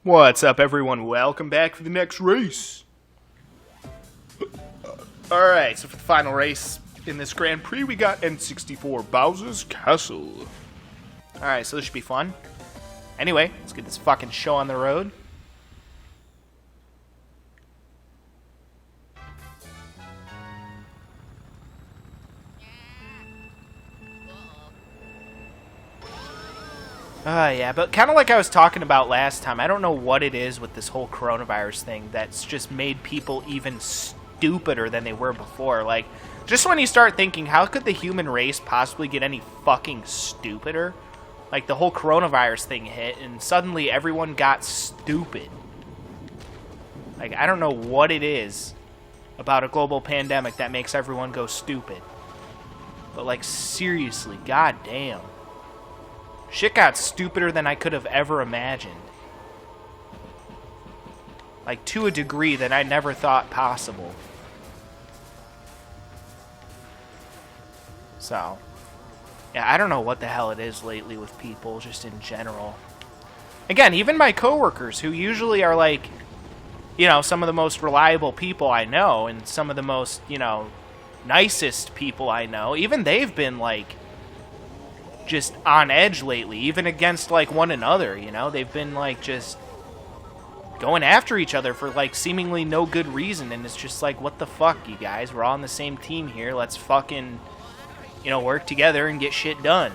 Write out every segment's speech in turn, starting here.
What's up, everyone? Welcome back for the next race. Alright, so for the final race in this Grand Prix, we got N64 Bowser's Castle. Alright, so this should be fun. Anyway, let's get this fucking show on the road. Yeah, but kind of like I was talking about last time, I don't know what it is with this whole coronavirus thing that's just made people even stupider than they were before. Like, just when you start thinking, how could the human race possibly get any fucking stupider? Like, the whole coronavirus thing hit, and suddenly everyone got stupid. Like, I don't know what it is about a global pandemic that makes everyone go stupid. But, like, seriously, goddamn. Shit got stupider than I could have ever imagined. Like, to a degree that I never thought possible. So, yeah, I don't know what the hell it is lately with people, just in general. Again, even my coworkers, who usually are like, you know, some of the most reliable people I know, and some of the most, you know, nicest people I know, even they've been like, just on edge lately, even against like one another, you know? They've been like just going after each other for like seemingly no good reason, and it's just like, what the fuck, you guys? We're all on the same team here. Let's fucking, you know, work together and get shit done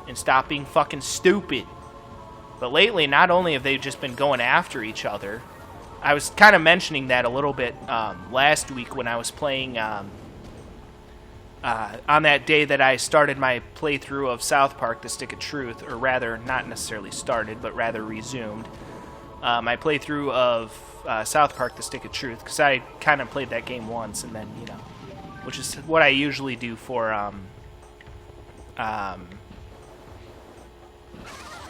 and stop being fucking stupid. But lately, not only have they just been going after each other, I was kind of mentioning that a little bit last week when I was playing on that day that I started my playthrough of South Park: The Stick of Truth, or rather, not necessarily started, but rather resumed my playthrough of South Park: The Stick of Truth, because I kind of played that game once, and then, you know, which is what I usually do for,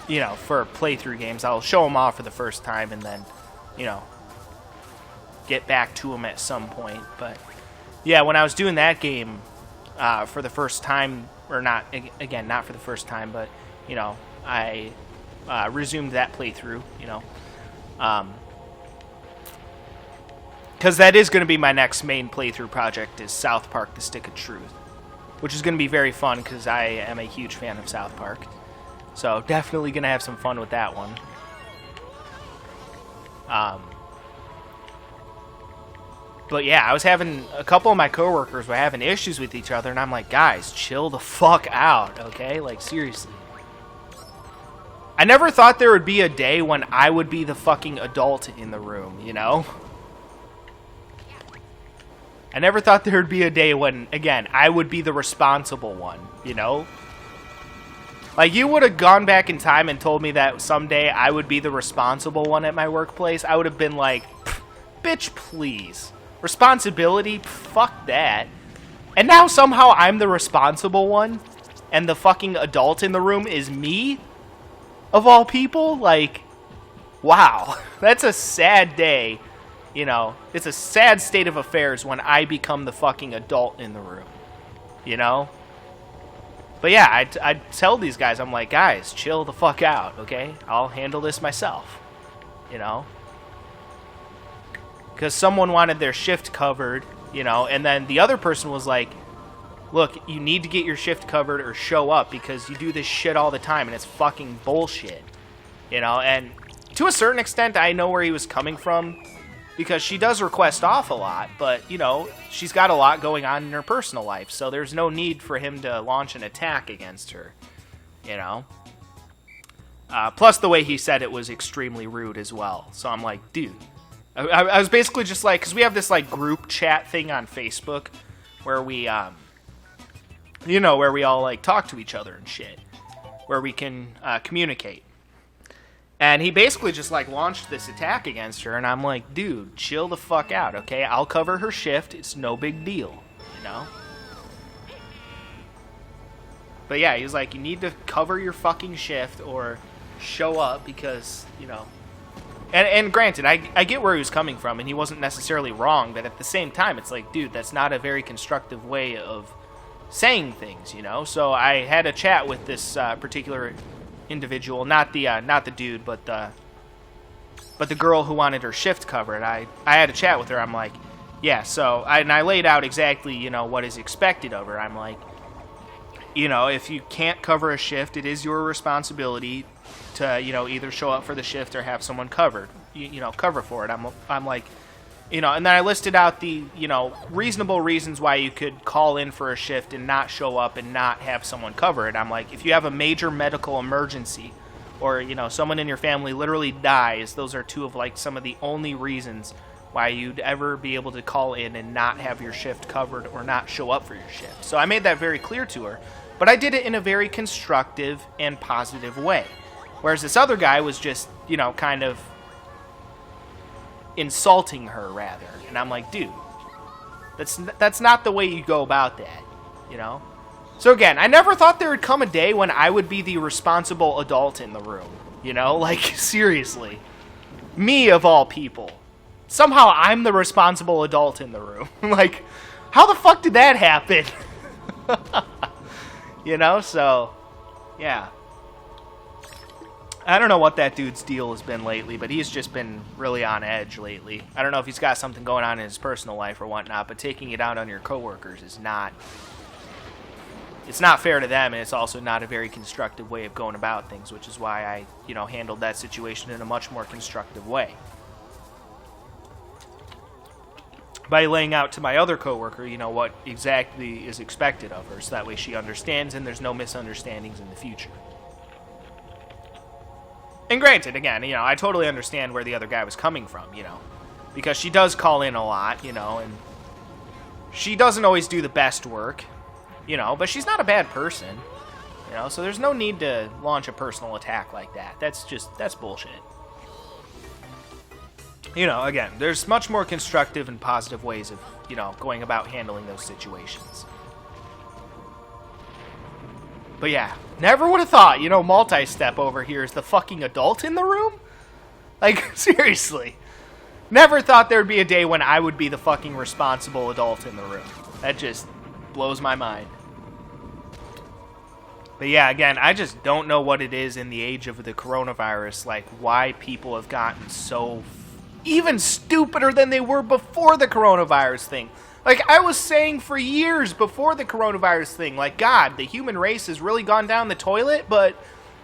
you know, for playthrough games. I'll show them off for the first time, and then, you know, get back to them at some point. But yeah, when I was doing that game, for the first time, or not, again, not for the first time, but, you know, I resumed that playthrough, you know, because that is going to be my next main playthrough project, is South Park: The Stick of Truth, which is going to be very fun, because I am a huge fan of South Park, so definitely going to have some fun with that one. But yeah, I was having, a couple of my coworkers were having issues with each other, and I'm like, guys, chill the fuck out, okay? Like, seriously. I never thought there would be a day when I would be the fucking adult in the room, you know? I never thought there would be a day when, again, I would be the responsible one, you know? Like, you would have gone back in time and told me that someday I would be the responsible one at my workplace, I would have been like, bitch, please. Responsibility? Fuck that. And now somehow I'm the responsible one, and the fucking adult in the room is me? Of all people? Like, wow. That's a sad day. You know, it's a sad state of affairs when I become the fucking adult in the room. You know? But yeah, I'd tell these guys, I'm like, guys, chill the fuck out, okay? I'll handle this myself. You know? Because someone wanted their shift covered, you know, and then the other person was like, look, you need to get your shift covered or show up, because you do this shit all the time and it's fucking bullshit, you know. And to a certain extent, I know where he was coming from, because she does request off a lot, but, you know, she's got a lot going on in her personal life, so there's no need for him to launch an attack against her, you know. Plus the way he said it was extremely rude as well, so I'm like, dude. I was basically just like, because we have this like group chat thing on Facebook where we, you know, where we all like talk to each other and shit, where we can communicate. And he basically just like launched this attack against her, and I'm like, dude, chill the fuck out, okay? I'll cover her shift. It's no big deal, you know? But yeah, he was like, you need to cover your fucking shift or show up, because, you know. And granted, I get where he was coming from, and he wasn't necessarily wrong, but at the same time, it's like, dude, that's not a very constructive way of saying things, you know? So I had a chat with this particular individual, not the dude, but But the girl who wanted her shift covered, I had a chat with her. I'm like, yeah, so, I laid out exactly, you know, what is expected of her. I'm like, you know, if you can't cover a shift, it is your responsibility to, you know, either show up for the shift or have someone covered, you know, cover for it. I'm like, you know, and then I listed out the, you know, reasonable reasons why you could call in for a shift and not show up and not have someone cover it. I'm like, if you have a major medical emergency or, you know, someone in your family literally dies, those are two of, like, some of the only reasons why you'd ever be able to call in and not have your shift covered or not show up for your shift. So I made that very clear to her, but I did it in a very constructive and positive way. Whereas this other guy was just, you know, kind of insulting her, rather. And I'm like, dude, that's not the way you go about that, you know? So again, I never thought there would come a day when I would be the responsible adult in the room, you know? Like, seriously. Me, of all people. Somehow I'm the responsible adult in the room. Like, how the fuck did that happen? You know, so, yeah. I don't know what that dude's deal has been lately, but he's just been really on edge lately. I don't know if he's got something going on in his personal life or whatnot, but taking it out on your coworkers is not... It's not fair to them, and it's also not a very constructive way of going about things, which is why I, you know, handled that situation in a much more constructive way. By laying out to my other coworker, you know, what exactly is expected of her, so that way she understands and there's no misunderstandings in the future. And granted, again, you know, I totally understand where the other guy was coming from, you know, because she does call in a lot, you know, and she doesn't always do the best work, you know, but she's not a bad person, you know, so there's no need to launch a personal attack like that. That's bullshit. You know, again, there's much more constructive and positive ways of, you know, going about handling those situations. But yeah, never would have thought, you know, multi-step over here is the fucking adult in the room? Like, seriously. Never thought there'd be a day when I would be the fucking responsible adult in the room. That just blows my mind. But yeah, again, I just don't know what it is in the age of the coronavirus, like, why people have gotten so even stupider than they were before the coronavirus thing. Like, I was saying for years before the coronavirus thing, like, God, the human race has really gone down the toilet, but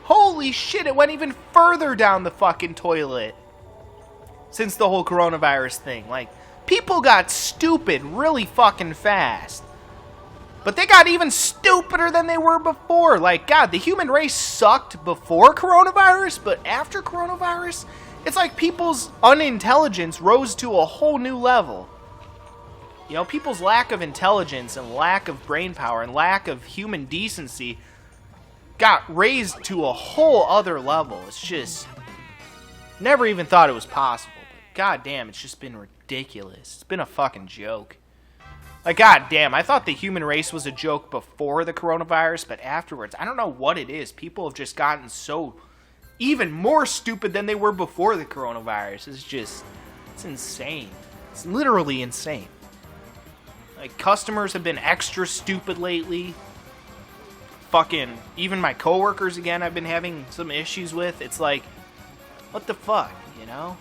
holy shit, it went even further down the fucking toilet since the whole coronavirus thing. Like, people got stupid really fucking fast. But they got even stupider than they were before. Like, God, the human race sucked before coronavirus, but after coronavirus, it's like people's unintelligence rose to a whole new level. You know, people's lack of intelligence and lack of brain power and lack of human decency got raised to a whole other level. It's just... never even thought it was possible. But goddamn, it's just been ridiculous. It's been a fucking joke. Like, goddamn, I thought the human race was a joke before the coronavirus, but afterwards, I don't know what it is. People have just gotten so even more stupid than they were before the coronavirus. It's just... it's insane. It's literally insane. Like, customers have been extra stupid lately. Fucking, even my coworkers, again, I've been having some issues with. It's like, what the fuck, you know?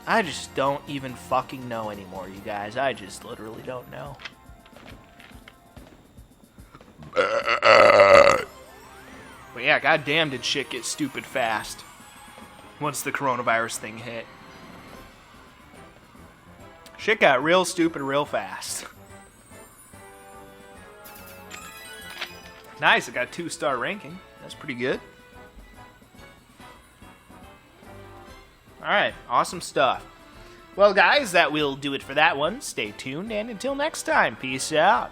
I just don't even fucking know anymore, you guys. I just literally don't know. But yeah, goddamn did shit get stupid fast once the coronavirus thing hit. Shit got real stupid real fast. Nice, I got a 2-star ranking. That's pretty good. Alright, awesome stuff. Well, guys, that will do it for that one. Stay tuned, and until next time, peace out.